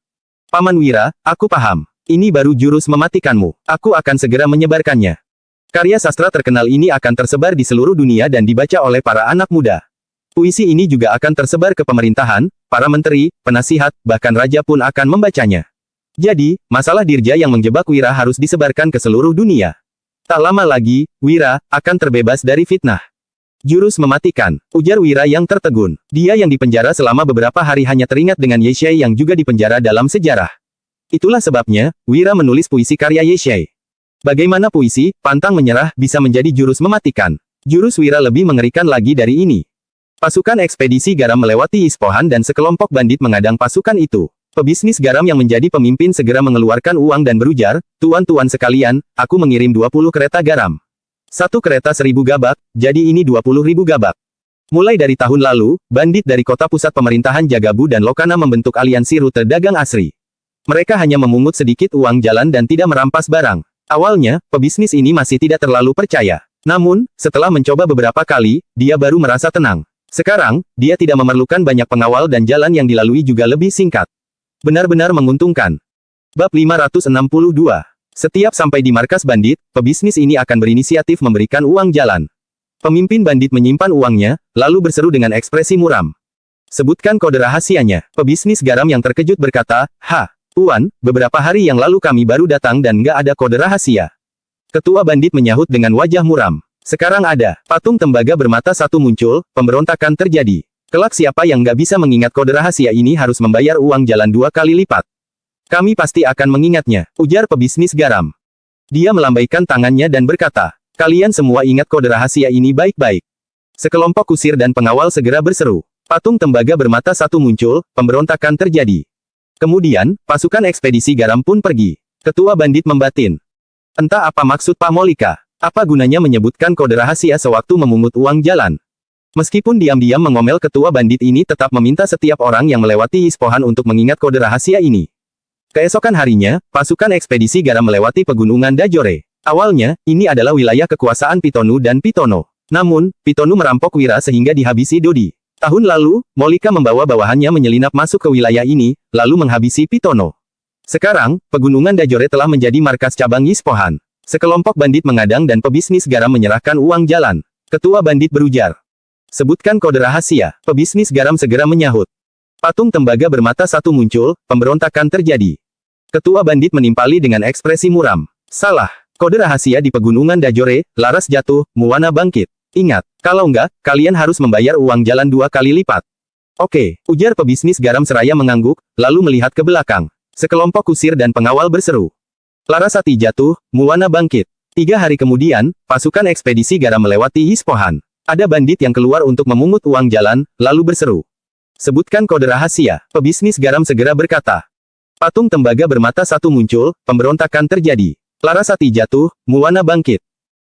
Paman Wira, aku paham. Ini baru jurus mematikanmu. Aku akan segera menyebarkannya. Karya sastra terkenal ini akan tersebar di seluruh dunia dan dibaca oleh para anak muda. Puisi ini juga akan tersebar ke pemerintahan, para menteri, penasihat, bahkan raja pun akan membacanya. Jadi, masalah Dirja yang menjebak Wira harus disebarkan ke seluruh dunia. Tak lama lagi, Wira akan terbebas dari fitnah. Jurus mematikan, ujar Wira yang tertegun. Dia yang dipenjara selama beberapa hari hanya teringat dengan Ye Shai yang juga dipenjara dalam sejarah. Itulah sebabnya, Wira menulis puisi karya Ye Shai. Bagaimana puisi, pantang menyerah, bisa menjadi jurus mematikan. Jurus Wira lebih mengerikan lagi dari ini. Pasukan ekspedisi garam melewati Ispahan dan sekelompok bandit mengadang pasukan itu. Pebisnis garam yang menjadi pemimpin segera mengeluarkan uang dan berujar, "Tuan-tuan sekalian, aku mengirim 20 kereta garam. Satu kereta 1000 gabak, jadi ini 20.000 gabak." Mulai dari tahun lalu, bandit dari kota pusat pemerintahan Jagabu dan Lokana membentuk aliansi rute dagang asri. Mereka hanya memungut sedikit uang jalan dan tidak merampas barang. Awalnya, pebisnis ini masih tidak terlalu percaya. Namun, setelah mencoba beberapa kali, dia baru merasa tenang. Sekarang, dia tidak memerlukan banyak pengawal dan jalan yang dilalui juga lebih singkat. Benar-benar menguntungkan. Bab 562. Setiap sampai di markas bandit, pebisnis ini akan berinisiatif memberikan uang jalan. Pemimpin bandit menyimpan uangnya, lalu berseru dengan ekspresi muram. "Sebutkan kode rahasianya." Pebisnis garam yang terkejut berkata, Tuan, beberapa hari yang lalu kami baru datang dan nggak ada kode rahasia." Ketua bandit menyahut dengan wajah muram. "Sekarang ada." Patung tembaga bermata satu muncul, pemberontakan terjadi. Kelak siapa yang nggak bisa mengingat kode rahasia ini harus membayar uang jalan 2 kali lipat. "Kami pasti akan mengingatnya," ujar pebisnis garam. Dia melambaikan tangannya dan berkata, "Kalian semua ingat kode rahasia ini baik-baik." Sekelompok kusir dan pengawal segera berseru. Patung tembaga bermata satu muncul, pemberontakan terjadi. Kemudian, pasukan ekspedisi garam pun pergi. Ketua bandit membatin. "Entah apa maksud Pak Molika. Apa gunanya menyebutkan kode rahasia sewaktu memungut uang jalan?" Meskipun diam-diam mengomel, ketua bandit ini tetap meminta setiap orang yang melewati Ispahan untuk mengingat kode rahasia ini. Keesokan harinya, pasukan ekspedisi garam melewati pegunungan Dajore. Awalnya, ini adalah wilayah kekuasaan Pitonu dan Pitono. Namun, Pitonu merampok Wira sehingga dihabisi Dodi. Tahun lalu, Molika membawa bawahannya menyelinap masuk ke wilayah ini, lalu menghabisi Pitono. Sekarang, pegunungan Dajore telah menjadi markas cabang Ispahan. Sekelompok bandit mengadang dan pebisnis garam menyerahkan uang jalan. Ketua bandit berujar. "Sebutkan kode rahasia." Pebisnis garam segera menyahut. Patung tembaga bermata satu muncul, pemberontakan terjadi. Ketua bandit menimpali dengan ekspresi muram. "Salah. Kode rahasia di pegunungan Dajore, laras jatuh, Muwana bangkit. Ingat, kalau enggak, kalian harus membayar uang jalan 2 kali lipat." "Oke," ujar pebisnis garam seraya mengangguk, lalu melihat ke belakang. Sekelompok kusir dan pengawal berseru. Larasati jatuh, Muwana bangkit. 3 hari kemudian, pasukan ekspedisi garam melewati Ispahan. Ada bandit yang keluar untuk memungut uang jalan, lalu berseru. "Sebutkan kode rahasia." Pebisnis garam segera berkata. Patung tembaga bermata satu muncul, pemberontakan terjadi. Larasati jatuh, Muwana bangkit.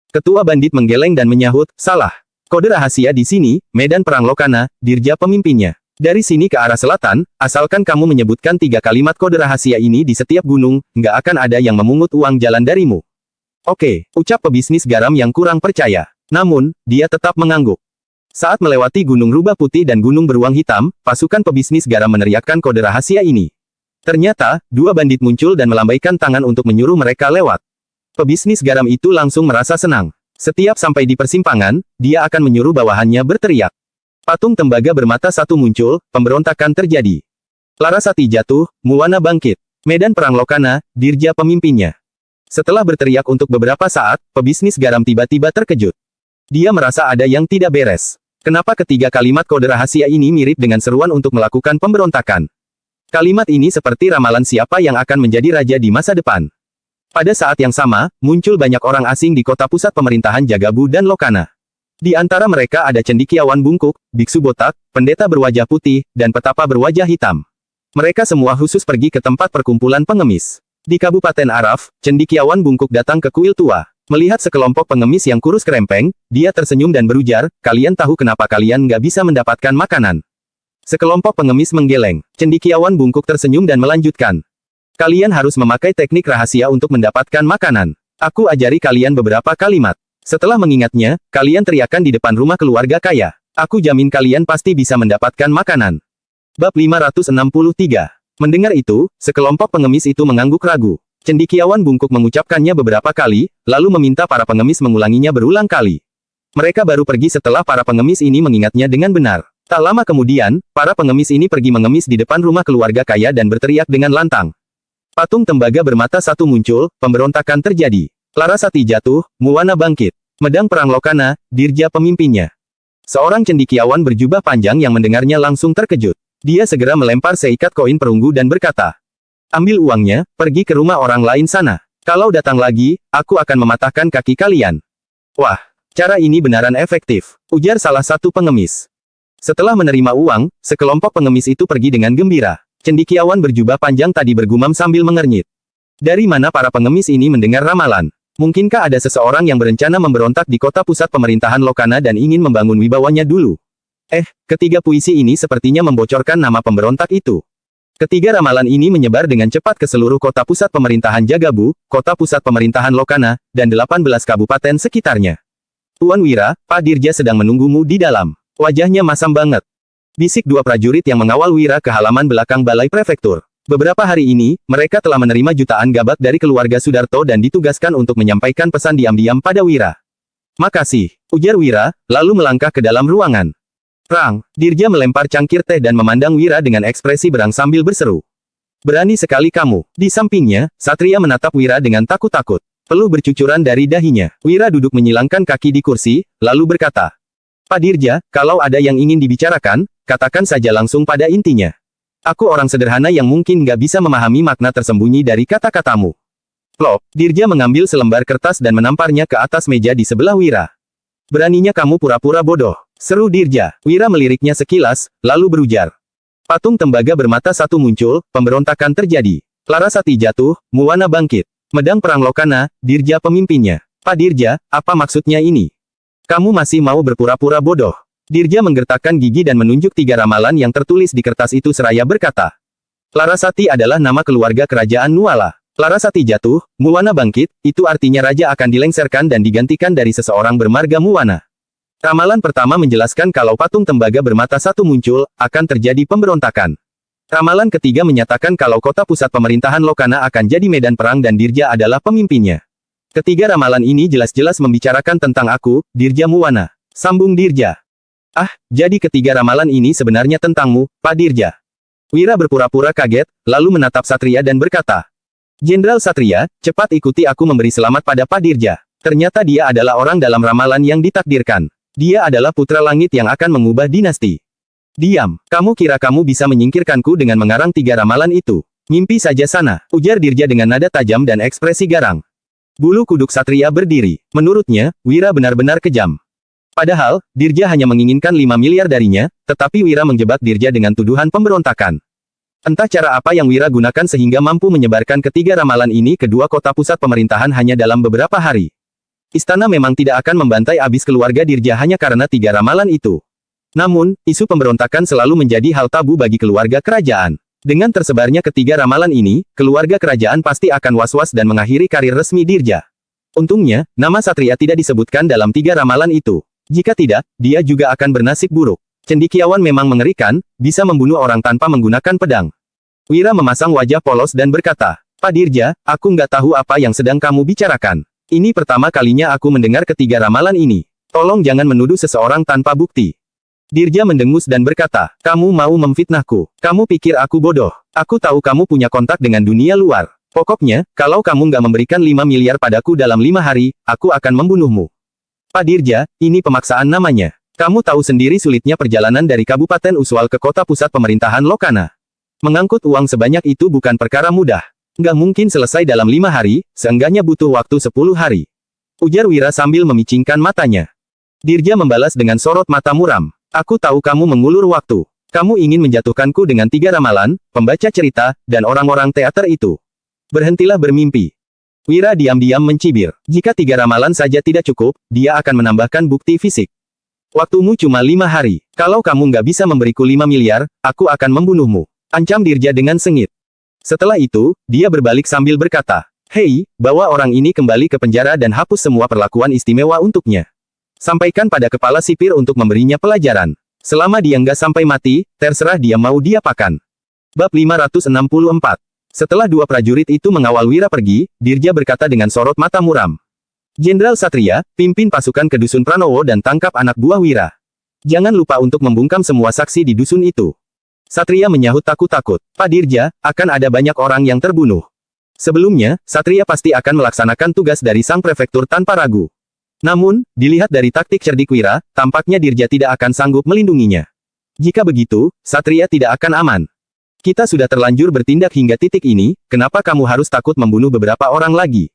Ketua bandit menggeleng dan menyahut, "Salah. Kode rahasia di sini, medan perang Lokana, Dirja pemimpinnya. Dari sini ke arah selatan, asalkan kamu menyebutkan 3 kalimat kode rahasia ini di setiap gunung, nggak akan ada yang memungut uang jalan darimu." "Oke," ucap pebisnis garam yang kurang percaya. Namun, dia tetap mengangguk. Saat melewati Gunung Rubah Putih dan Gunung Beruang Hitam, pasukan pebisnis garam meneriakkan kode rahasia ini. Ternyata, 2 bandit muncul dan melambaikan tangan untuk menyuruh mereka lewat. Pebisnis garam itu langsung merasa senang. Setiap sampai di persimpangan, dia akan menyuruh bawahannya berteriak. Patung tembaga bermata satu muncul, pemberontakan terjadi. Larasati jatuh, Muwana bangkit. Medan perang Lokana, Dirja pemimpinnya. Setelah berteriak untuk beberapa saat, pebisnis garam tiba-tiba terkejut. Dia merasa ada yang tidak beres. Kenapa ketiga kalimat kode rahasia ini mirip dengan seruan untuk melakukan pemberontakan? Kalimat ini seperti ramalan siapa yang akan menjadi raja di masa depan. Pada saat yang sama, muncul banyak orang asing di kota pusat pemerintahan Jagabu dan Lokana. Di antara mereka ada cendekiawan bungkuk, biksu botak, pendeta berwajah putih, dan petapa berwajah hitam. Mereka semua khusus pergi ke tempat perkumpulan pengemis. Di Kabupaten Araf, cendekiawan bungkuk datang ke kuil tua. Melihat sekelompok pengemis yang kurus kerempeng, dia tersenyum dan berujar, "Kalian tahu kenapa kalian nggak bisa mendapatkan makanan?" Sekelompok pengemis menggeleng. Cendekiawan bungkuk tersenyum dan melanjutkan. "Kalian harus memakai teknik rahasia untuk mendapatkan makanan. Aku ajari kalian beberapa kalimat. Setelah mengingatnya, kalian teriakkan di depan rumah keluarga kaya. Aku jamin kalian pasti bisa mendapatkan makanan." Bab 563. Mendengar itu, sekelompok pengemis itu mengangguk ragu. Cendekiawan bungkuk mengucapkannya beberapa kali, lalu meminta para pengemis mengulanginya berulang kali. Mereka baru pergi setelah para pengemis ini mengingatnya dengan benar. Tak lama kemudian, para pengemis ini pergi mengemis di depan rumah keluarga kaya dan berteriak dengan lantang. Patung tembaga bermata satu muncul, pemberontakan terjadi. Larasati jatuh, Muwana bangkit. Medang perang Lokana, Dirja pemimpinnya. Seorang cendekiawan berjubah panjang yang mendengarnya langsung terkejut. Dia segera melempar seikat koin perunggu dan berkata, "Ambil uangnya, pergi ke rumah orang lain sana. Kalau datang lagi, aku akan mematahkan kaki kalian." "Wah, cara ini benaran efektif," ujar salah satu pengemis. Setelah menerima uang, sekelompok pengemis itu pergi dengan gembira. Cendekiawan berjubah panjang tadi bergumam sambil mengernyit. Dari mana para pengemis ini mendengar ramalan? Mungkinkah ada seseorang yang berencana memberontak di kota pusat pemerintahan Lokana dan ingin membangun wibawanya dulu? Ketiga puisi ini sepertinya membocorkan nama pemberontak itu. Ketiga ramalan ini menyebar dengan cepat ke seluruh kota pusat pemerintahan Jagabu, kota pusat pemerintahan Lokana, dan 18 kabupaten sekitarnya. "Tuan Wira, Pak Dirja sedang menunggumu di dalam." Wajahnya masam banget. Bisik dua prajurit yang mengawal Wira ke halaman belakang balai prefektur. Beberapa hari ini, mereka telah menerima jutaan gabak dari keluarga Sudarto dan ditugaskan untuk menyampaikan pesan diam-diam pada Wira. "Makasih," ujar Wira, lalu melangkah ke dalam ruangan. "Rang!" Dirja melempar cangkir teh dan memandang Wira dengan ekspresi berang sambil berseru. "Berani sekali kamu." Di sampingnya, Satria menatap Wira dengan takut-takut. Peluh bercucuran dari dahinya. Wira duduk menyilangkan kaki di kursi, lalu berkata, "Pak Dirja, kalau ada yang ingin dibicarakan, katakan saja langsung pada intinya. Aku orang sederhana yang mungkin nggak bisa memahami makna tersembunyi dari kata-katamu." Plop, Dirja mengambil selembar kertas dan menamparnya ke atas meja di sebelah Wira. "Beraninya kamu pura-pura bodoh," seru Dirja. Wira meliriknya sekilas, lalu berujar. Patung tembaga bermata satu muncul, pemberontakan terjadi. Larasati jatuh, Muwana bangkit. Medang perang Lokana, Dirja pemimpinnya. "Pak Dirja, apa maksudnya ini? Kamu masih mau berpura-pura bodoh?" Dirja menggertakkan gigi dan menunjuk tiga ramalan yang tertulis di kertas itu seraya berkata, "Larasati adalah nama keluarga kerajaan Nuala. Larasati jatuh, Muwana bangkit, itu artinya raja akan dilengserkan dan digantikan dari seseorang bermarga Muwana. Ramalan pertama menjelaskan kalau patung tembaga bermata satu muncul, akan terjadi pemberontakan. Ramalan ketiga menyatakan kalau kota pusat pemerintahan Lokana akan jadi medan perang dan Dirja adalah pemimpinnya. Ketiga ramalan ini jelas-jelas membicarakan tentang aku, Dirja Muwana," sambung Dirja. "Jadi ketiga ramalan ini sebenarnya tentangmu, Pak Dirja." Wira berpura-pura kaget, lalu menatap Satria dan berkata, "Jenderal Satria, cepat ikuti aku memberi selamat pada Pak Dirja. Ternyata dia adalah orang dalam ramalan yang ditakdirkan. Dia adalah putra langit yang akan mengubah dinasti." "Diam, kamu kira kamu bisa menyingkirkanku dengan mengarang tiga ramalan itu? Mimpi saja sana," ujar Dirja dengan nada tajam dan ekspresi garang. Bulu kuduk Satria berdiri. Menurutnya, Wira benar-benar kejam. Padahal, Dirja hanya menginginkan 5 miliar darinya, tetapi Wira menjebak Dirja dengan tuduhan pemberontakan. Entah cara apa yang Wira gunakan sehingga mampu menyebarkan ketiga ramalan ini ke dua kota pusat pemerintahan hanya dalam beberapa hari. Istana memang tidak akan membantai abis keluarga Dirja hanya karena tiga ramalan itu. Namun, isu pemberontakan selalu menjadi hal tabu bagi keluarga kerajaan. Dengan tersebarnya ketiga ramalan ini, keluarga kerajaan pasti akan was-was dan mengakhiri karir resmi Dirja. Untungnya, nama Satria tidak disebutkan dalam tiga ramalan itu. Jika tidak, dia juga akan bernasib buruk. Cendekiawan memang mengerikan, bisa membunuh orang tanpa menggunakan pedang. Wira memasang wajah polos dan berkata, "Pak Dirja, aku nggak tahu apa yang sedang kamu bicarakan. Ini pertama kalinya aku mendengar ketiga ramalan ini. Tolong jangan menuduh seseorang tanpa bukti." Dirja mendengus dan berkata, "Kamu mau memfitnahku. Kamu pikir aku bodoh. Aku tahu kamu punya kontak dengan dunia luar. Pokoknya, kalau kamu nggak memberikan 5 miliar padaku dalam 5 hari, aku akan membunuhmu." "Pak Dirja, ini pemaksaan namanya. Kamu tahu sendiri sulitnya perjalanan dari Kabupaten Uswal ke kota pusat pemerintahan Lokana. Mengangkut uang sebanyak itu bukan perkara mudah. Nggak mungkin selesai dalam 5 hari, seenggaknya butuh waktu 10 hari. Ujar Wira sambil memicingkan matanya. Dirja membalas dengan sorot mata muram. "Aku tahu kamu mengulur waktu. Kamu ingin menjatuhkanku dengan 3 ramalan, pembaca cerita, dan orang-orang teater itu. Berhentilah bermimpi." Wira diam-diam mencibir. Jika 3 ramalan saja tidak cukup, dia akan menambahkan bukti fisik. "Waktumu cuma 5 hari. Kalau kamu nggak bisa memberiku 5 miliar, aku akan membunuhmu," ancam Dirja dengan sengit. Setelah itu, dia berbalik sambil berkata, "Hei, bawa orang ini kembali ke penjara dan hapus semua perlakuan istimewa untuknya. Sampaikan pada kepala sipir untuk memberinya pelajaran. Selama dia nggak sampai mati, terserah dia mau diapakan." Bab 564. Setelah 2 prajurit itu mengawal Wira pergi, Dirja berkata dengan sorot mata muram, "Jenderal Satria, pimpin pasukan ke Dusun Pranowo dan tangkap anak buah Wira." Jangan lupa untuk membungkam semua saksi di dusun itu. Satria menyahut takut-takut. Pak Dirja, akan ada banyak orang yang terbunuh. Sebelumnya, Satria pasti akan melaksanakan tugas dari sang prefektur tanpa ragu. Namun, dilihat dari taktik cerdik Wira, tampaknya Dirja tidak akan sanggup melindunginya. Jika begitu, Satria tidak akan aman. Kita sudah terlanjur bertindak hingga titik ini, kenapa kamu harus takut membunuh beberapa orang lagi?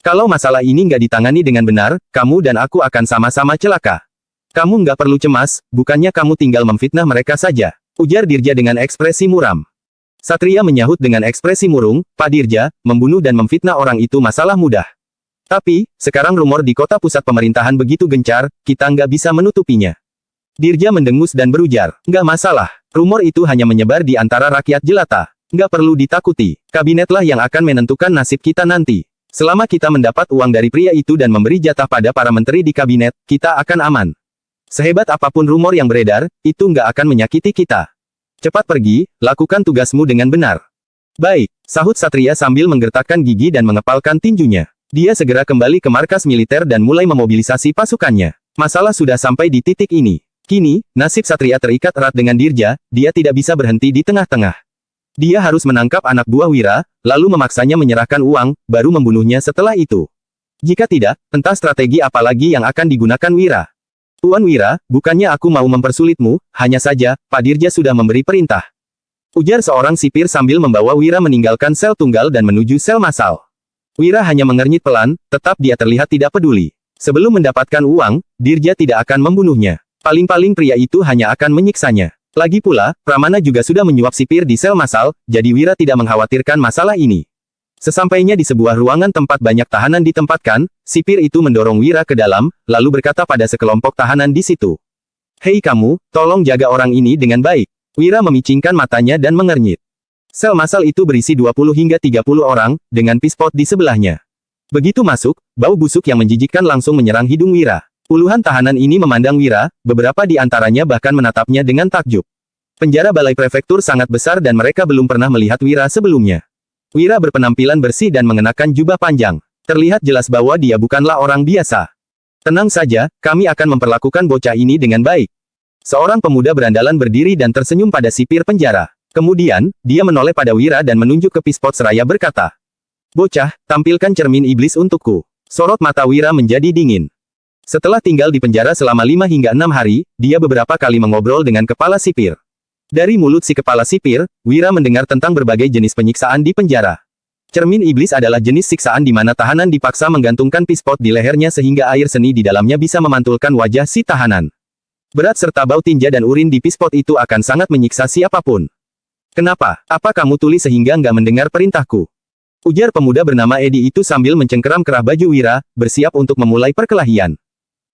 Kalau masalah ini nggak ditangani dengan benar, kamu dan aku akan sama-sama celaka. Kamu nggak perlu cemas, bukannya kamu tinggal memfitnah mereka saja, ujar Dirja dengan ekspresi muram. Satria menyahut dengan ekspresi murung, Pak Dirja, membunuh dan memfitnah orang itu masalah mudah. Tapi, sekarang rumor di kota pusat pemerintahan begitu gencar, kita nggak bisa menutupinya. Dirja mendengus dan berujar, nggak masalah, rumor itu hanya menyebar di antara rakyat jelata. Nggak perlu ditakuti, kabinetlah yang akan menentukan nasib kita nanti. Selama kita mendapat uang dari pria itu dan memberi jatah pada para menteri di kabinet, kita akan aman. Sehebat apapun rumor yang beredar, itu nggak akan menyakiti kita. Cepat pergi, lakukan tugasmu dengan benar. Baik, sahut Satria sambil menggertakkan gigi dan mengepalkan tinjunya. Dia segera kembali ke markas militer dan mulai memobilisasi pasukannya. Masalah sudah sampai di titik ini. Kini, nasib Satria terikat erat dengan Dirja, dia tidak bisa berhenti di tengah-tengah. Dia harus menangkap anak buah Wira, lalu memaksanya menyerahkan uang, baru membunuhnya setelah itu. Jika tidak, entah strategi apa lagi yang akan digunakan Wira. Tuan Wira, bukannya aku mau mempersulitmu, hanya saja, Pak Dirja sudah memberi perintah. Ujar seorang sipir sambil membawa Wira meninggalkan sel tunggal dan menuju sel massal. Wira hanya mengernyit pelan, tetap dia terlihat tidak peduli. Sebelum mendapatkan uang, Dirja tidak akan membunuhnya. Paling-paling pria itu hanya akan menyiksanya. Lagi pula, Pramana juga sudah menyuap sipir di sel massal, jadi Wira tidak mengkhawatirkan masalah ini. Sesampainya di sebuah ruangan tempat banyak tahanan ditempatkan, sipir itu mendorong Wira ke dalam, lalu berkata pada sekelompok tahanan di situ. Hei kamu, tolong jaga orang ini dengan baik. Wira memicingkan matanya dan mengernyit. Sel massal itu berisi 20 hingga 30 orang, dengan pispot di sebelahnya. Begitu masuk, bau busuk yang menjijikkan langsung menyerang hidung Wira. Puluhan tahanan ini memandang Wira, beberapa di antaranya bahkan menatapnya dengan takjub. Penjara balai prefektur sangat besar dan mereka belum pernah melihat Wira sebelumnya. Wira berpenampilan bersih dan mengenakan jubah panjang. Terlihat jelas bahwa dia bukanlah orang biasa. Tenang saja, kami akan memperlakukan bocah ini dengan baik. Seorang pemuda berandalan berdiri dan tersenyum pada sipir penjara. Kemudian, dia menoleh pada Wira dan menunjuk ke pispot seraya berkata, Bocah, tampilkan cermin iblis untukku. Sorot mata Wira menjadi dingin. Setelah tinggal di penjara selama 5 hingga 6 hari, dia beberapa kali mengobrol dengan kepala sipir. Dari mulut si kepala sipir, Wira mendengar tentang berbagai jenis penyiksaan di penjara. Cermin iblis adalah jenis siksaan di mana tahanan dipaksa menggantungkan pispot di lehernya sehingga air seni di dalamnya bisa memantulkan wajah si tahanan. Berat serta bau tinja dan urin di pispot itu akan sangat menyiksa siapapun. Kenapa? Apa kamu tuli sehingga nggak mendengar perintahku? Ujar pemuda bernama Edi itu sambil mencengkeram kerah baju Wira, bersiap untuk memulai perkelahian.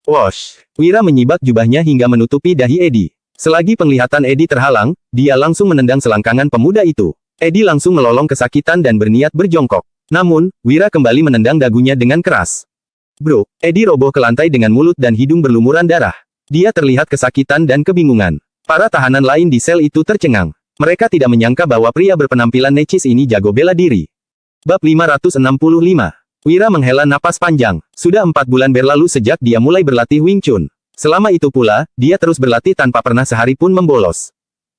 Wosh! Wira menyibak jubahnya hingga menutupi dahi Edi. Selagi penglihatan Edi terhalang, dia langsung menendang selangkangan pemuda itu. Edi langsung melolong kesakitan dan berniat berjongkok. Namun, Wira kembali menendang dagunya dengan keras. Bro, Edi roboh ke lantai dengan mulut dan hidung berlumuran darah. Dia terlihat kesakitan dan kebingungan. Para tahanan lain di sel itu tercengang. Mereka tidak menyangka bahwa pria berpenampilan necis ini jago bela diri. Bab 565. Wira menghela napas panjang. Sudah 4 bulan berlalu sejak dia mulai berlatih Wing Chun. Selama itu pula, dia terus berlatih tanpa pernah sehari pun membolos.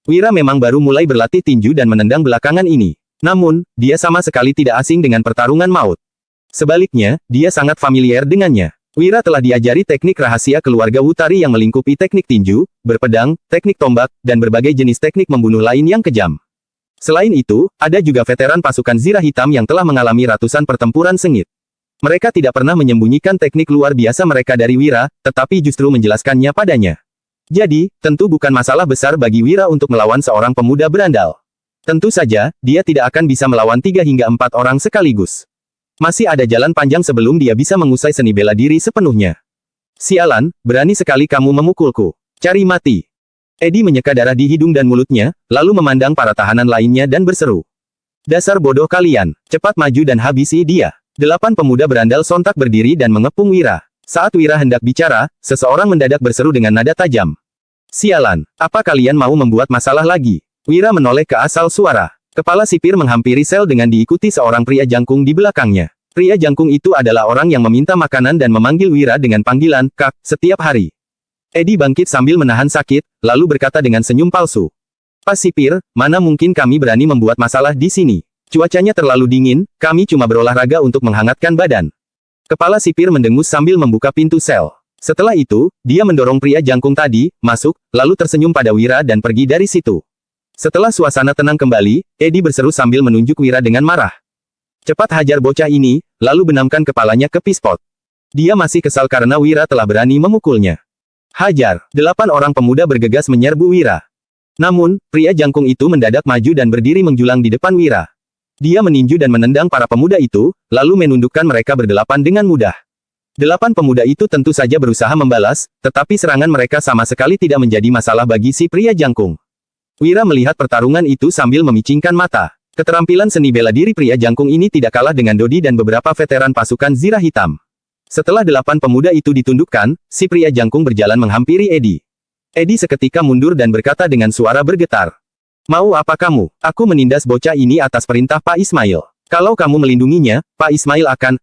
Wira memang baru mulai berlatih tinju dan menendang belakangan ini. Namun, dia sama sekali tidak asing dengan pertarungan maut. Sebaliknya, dia sangat familiar dengannya. Wira telah diajari teknik rahasia keluarga Wutari yang melingkupi teknik tinju, berpedang, teknik tombak, dan berbagai jenis teknik membunuh lain yang kejam. Selain itu, ada juga veteran pasukan Zirah Hitam yang telah mengalami ratusan pertempuran sengit. Mereka tidak pernah menyembunyikan teknik luar biasa mereka dari Wira, tetapi justru menjelaskannya padanya. Jadi, tentu bukan masalah besar bagi Wira untuk melawan seorang pemuda berandal. Tentu saja, dia tidak akan bisa melawan 3 hingga 4 orang sekaligus. Masih ada jalan panjang sebelum dia bisa mengusai seni bela diri sepenuhnya. Sialan, berani sekali kamu memukulku. Cari mati. Edi menyeka darah di hidung dan mulutnya, lalu memandang para tahanan lainnya dan berseru. Dasar bodoh kalian, cepat maju dan habisi dia. 8 pemuda berandal sontak berdiri dan mengepung Wira. Saat Wira hendak bicara, seseorang mendadak berseru dengan nada tajam. Sialan, apa kalian mau membuat masalah lagi? Wira menoleh ke asal suara. Kepala sipir menghampiri sel dengan diikuti seorang pria jangkung di belakangnya. Pria jangkung itu adalah orang yang meminta makanan dan memanggil Wira dengan panggilan, Kak, setiap hari. Eddie bangkit sambil menahan sakit, lalu berkata dengan senyum palsu. Pak Sipir, mana mungkin kami berani membuat masalah di sini. Cuacanya terlalu dingin, kami cuma berolahraga untuk menghangatkan badan. Kepala sipir mendengus sambil membuka pintu sel. Setelah itu, dia mendorong pria jangkung tadi, masuk, lalu tersenyum pada Wira dan pergi dari situ. Setelah suasana tenang kembali, Eddie berseru sambil menunjuk Wira dengan marah. Cepat hajar bocah ini, lalu benamkan kepalanya ke pispot. Dia masih kesal karena Wira telah berani memukulnya. Hajar! 8 orang pemuda bergegas menyerbu Wira. Namun, pria jangkung itu mendadak maju dan berdiri menjulang di depan Wira. Dia meninju dan menendang para pemuda itu, lalu menundukkan mereka berdelapan dengan mudah. 8 pemuda itu tentu saja berusaha membalas, tetapi serangan mereka sama sekali tidak menjadi masalah bagi si pria jangkung. Wira melihat pertarungan itu sambil memicingkan mata. Keterampilan seni bela diri pria jangkung ini tidak kalah dengan Dodi dan beberapa veteran pasukan Zirah Hitam. Setelah 8 pemuda itu ditundukkan, si pria jangkung berjalan menghampiri Eddie. Eddie seketika mundur dan berkata dengan suara bergetar. Mau apa kamu? Aku menindas bocah ini atas perintah Pak Ismail. Kalau kamu melindunginya, Pak Ismail akan,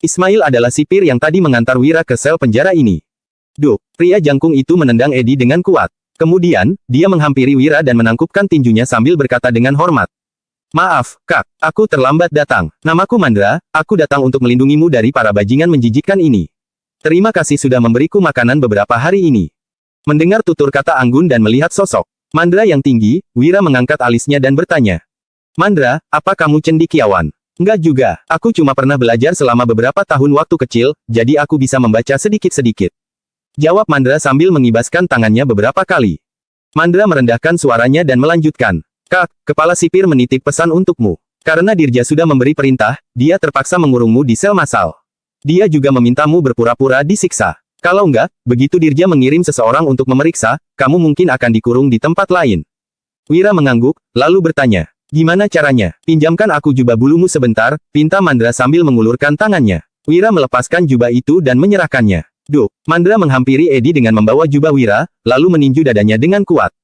Ismail adalah sipir yang tadi mengantar Wira ke sel penjara ini. Duh, pria jangkung itu menendang Eddie dengan kuat. Kemudian, dia menghampiri Wira dan menangkupkan tinjunya sambil berkata dengan hormat. Maaf, Kak, aku terlambat datang. Namaku Mandra, aku datang untuk melindungimu dari para bajingan menjijikkan ini. Terima kasih sudah memberiku makanan beberapa hari ini. Mendengar tutur kata anggun dan melihat sosok Mandra yang tinggi, Wira mengangkat alisnya dan bertanya. Mandra, apa kamu cendekiawan? Enggak juga, aku cuma pernah belajar selama beberapa tahun waktu kecil, jadi aku bisa membaca sedikit-sedikit. Jawab Mandra sambil mengibaskan tangannya beberapa kali. Mandra merendahkan suaranya dan melanjutkan. Kak, kepala sipir menitip pesan untukmu. Karena Dirja sudah memberi perintah, dia terpaksa mengurungmu di sel massal. Dia juga memintamu berpura-pura disiksa. Kalau enggak, begitu Dirja mengirim seseorang untuk memeriksa, kamu mungkin akan dikurung di tempat lain. Wira mengangguk, lalu bertanya. Gimana caranya? Pinjamkan aku jubah bulumu sebentar, pinta Mandra sambil mengulurkan tangannya. Wira melepaskan jubah itu dan menyerahkannya. Duh, Mandra menghampiri Eddie dengan membawa jubah Wira, lalu meninju dadanya dengan kuat.